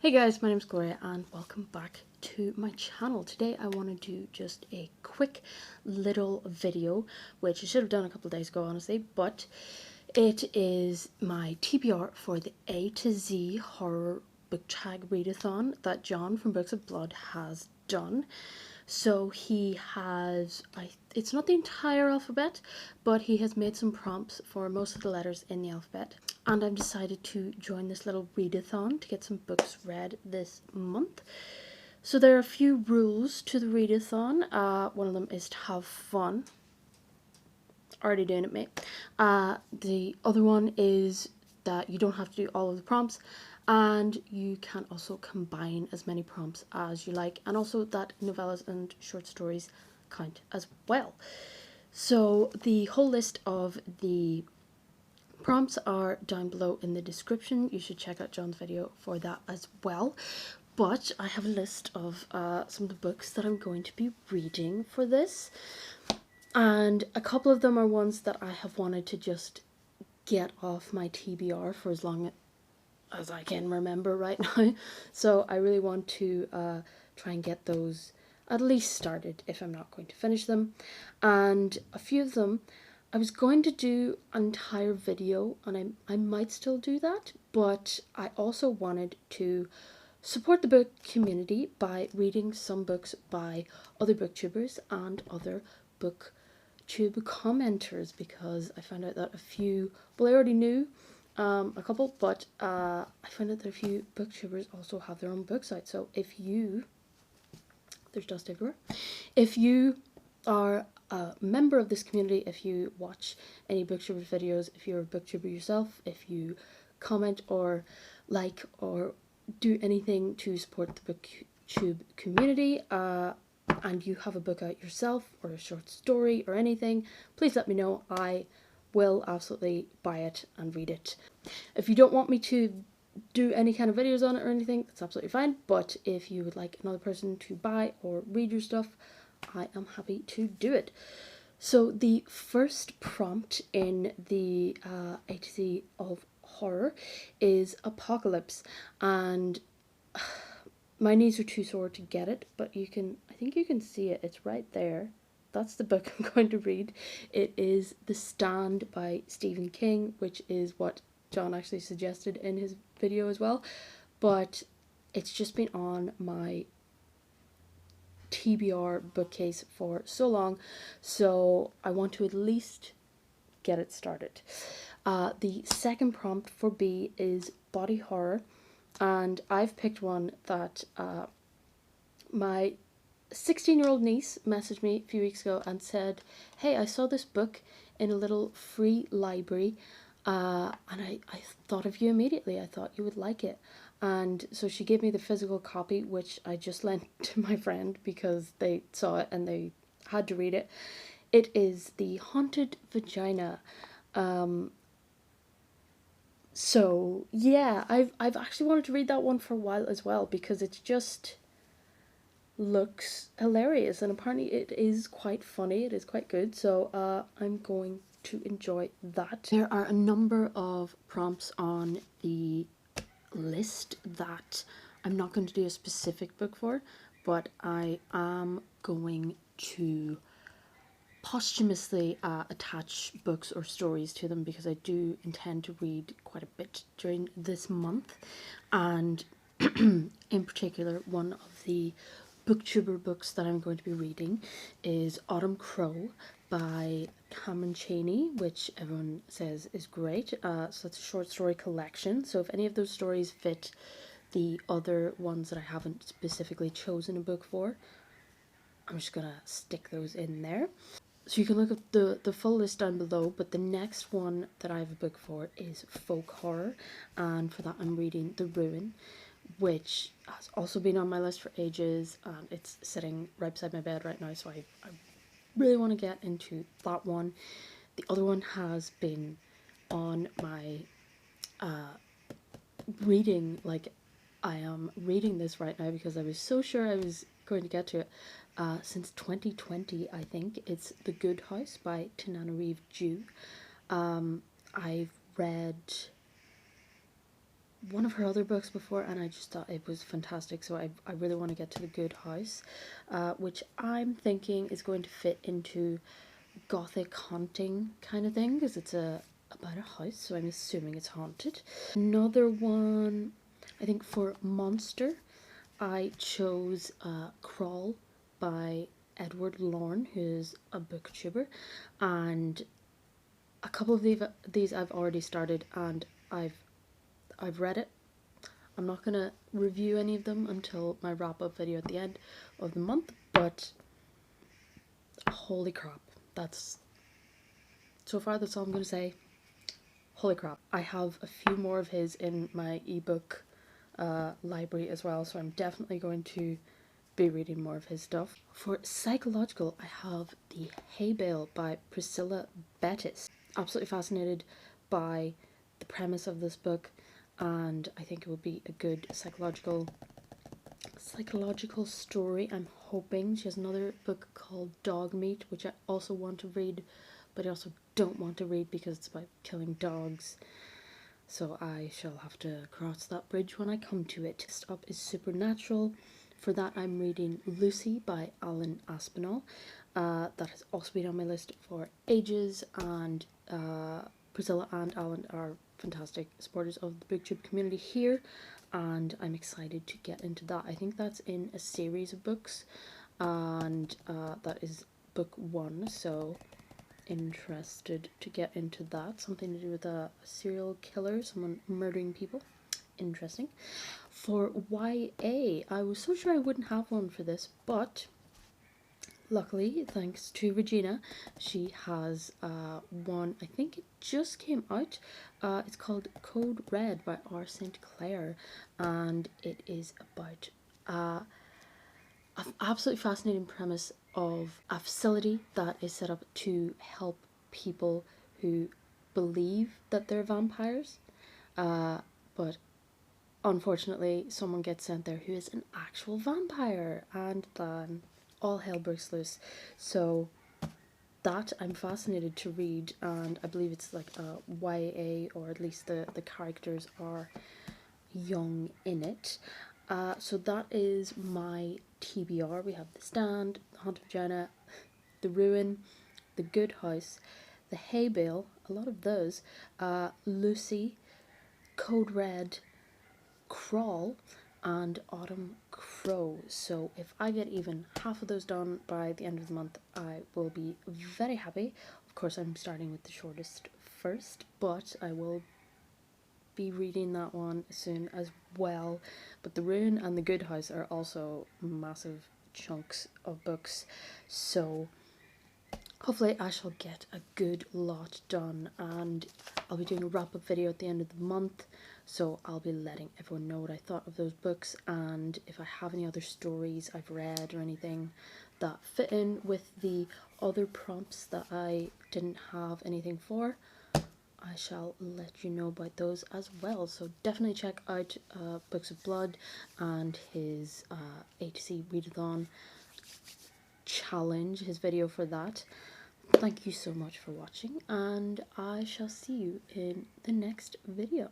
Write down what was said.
Hey guys, my name's Gloria and welcome back to my channel. Today I want to do just a quick little video, which I should have done a couple of days ago honestly, but it is my TBR for the A to Z horror book tag readathon that John from Books of Blood has done. So he has, it's not the entire alphabet, but he has made some prompts for most of the letters in the alphabet. And I've decided to join this little readathon to get some books read this month. So there are a few rules to the readathon. One of them is to have fun. Already doing it, mate. The other one is that you don't have to do all of the prompts, and you can also combine as many prompts as you like, and also that novellas and short stories count as well. So the whole list of the prompts are down below in the description. You should check out John's video for that as well. But I have a list of some of the books that I'm going to be reading for this. And a couple of them are ones that I have wanted to just get off my TBR for as long as I can remember right now. So I really want to try and get those at least started if I'm not going to finish them. And a few of them I was going to do an entire video, and I might still do that, but I also wanted to support the book community by reading some books by other booktubers and other booktube commenters, because I found out that a few, well, I already knew a couple, but I found out that a few booktubers also have their own books out. So if you, there's dust everywhere, if you are a member of this community, if you watch any booktubers videos, if you're a booktuber yourself, if you comment or like or do anything to support the booktube community, and you have a book out yourself or a short story or anything, please let me know. I will absolutely buy it and read it. If you don't want me to do any kind of videos on it or anything, that's absolutely fine, but if you would like another person to buy or read your stuff, I am happy to do it. So the first prompt in the A to Z of horror is Apocalypse, and my knees are too sore to get it, but I think you can see it, it's right there. That's the book I'm going to read. It is The Stand by Stephen King, which is what John actually suggested in his video as well, but it's just been on my TBR bookcase for so long, so I want to at least get it started. The second prompt for B is body horror, and I've picked one that my 16-year-old niece messaged me a few weeks ago and said, hey, I saw this book in a little free library, and I thought of you immediately. I thought you would like it. And so she gave me the physical copy, which I just lent to my friend because they saw it and they had to read it. It is The Haunted Vagina. So yeah, I've actually wanted to read that one for a while as well, because it's just looks hilarious, and apparently it is quite funny, it is quite good, so I'm going to enjoy that. There are a number of prompts on the list that I'm not going to do a specific book for, but I am going to posthumously attach books or stories to them, because I do intend to read quite a bit during this month. And in particular, one of the booktuber books that I'm going to be reading is Autumn Crow by Cameron Chaney, which everyone says is great. So it's a short story collection, so if any of those stories fit the other ones that I haven't specifically chosen a book for, I'm just gonna stick those in there. So you can look at the full list down below, but the next one that I have a book for is folk horror, and for that I'm reading The Ruin, which has also been on my list for ages, and it's sitting right beside my bed right now, so I really want to get into that one. The other one has been on my reading, like I am reading this right now because I was so sure I was going to get to it since 2020, I think. It's The Good House by Tananarive Jew. I've read one of her other books before, and I just thought it was fantastic, so I really want to get to The Good House, which I'm thinking is going to fit into gothic haunting kind of thing, because it's about a house, so I'm assuming it's haunted. Another one, I think for monster, I chose Crawl by Edward Lorne, who's a booktuber, and a couple of these I've already started, and I've read it. I'm not gonna review any of them until my wrap-up video at the end of the month, but holy crap, that's so far that's all I'm gonna say. Holy crap. I have a few more of his in my ebook library as well, so I'm definitely going to be reading more of his stuff. For psychological, I have The Hay Bale by Priscilla Bettis. Absolutely fascinated by the premise of this book, and I think it would be a good psychological story. I'm hoping. She has another book called Dog Meat, which I also want to read, but I also don't want to read because it's about killing dogs, so I shall have to cross that bridge when I come to it. Next up is Supernatural. For that I'm reading Lucy by Alan Aspinall. That has also been on my list for ages, and Priscilla and Alan are fantastic supporters of the booktube community here, and I'm excited to get into that. I think that's in a series of books, and that is book 1, so interested to get into that. Something to do with a serial killer, someone murdering people. Interesting. For YA, I was so sure I wouldn't have one for this, but luckily, thanks to Regina, she has one. I think it just came out. It's called Code Red by R. St. Clair, and it is about an absolutely fascinating premise of a facility that is set up to help people who believe that they're vampires, but unfortunately someone gets sent there who is an actual vampire, and then all hell breaks loose. So that I'm fascinated to read, and I believe it's like a YA, or at least the characters are young in it. So that is my TBR. We have The Stand, The Haunted Vagina, The Ruin, The Good House, The Hay Bale, a lot of those, Lucy, Code Red, Crawl, and Autumn Crow. So if I get even half of those done by the end of the month, I will be very happy. Of course, I'm starting with the shortest first, but I will be reading that one soon as well. But The Ruin and The Good House are also massive chunks of books, so hopefully I shall get a good lot done, and I'll be doing a wrap-up video at the end of the month, so I'll be letting everyone know what I thought of those books, and if I have any other stories I've read or anything that fit in with the other prompts that I didn't have anything for, I shall let you know about those as well. So definitely check out Books of Blood and his A2C Readathon challenge, his video for that. Thank you so much for watching, and I shall see you in the next video.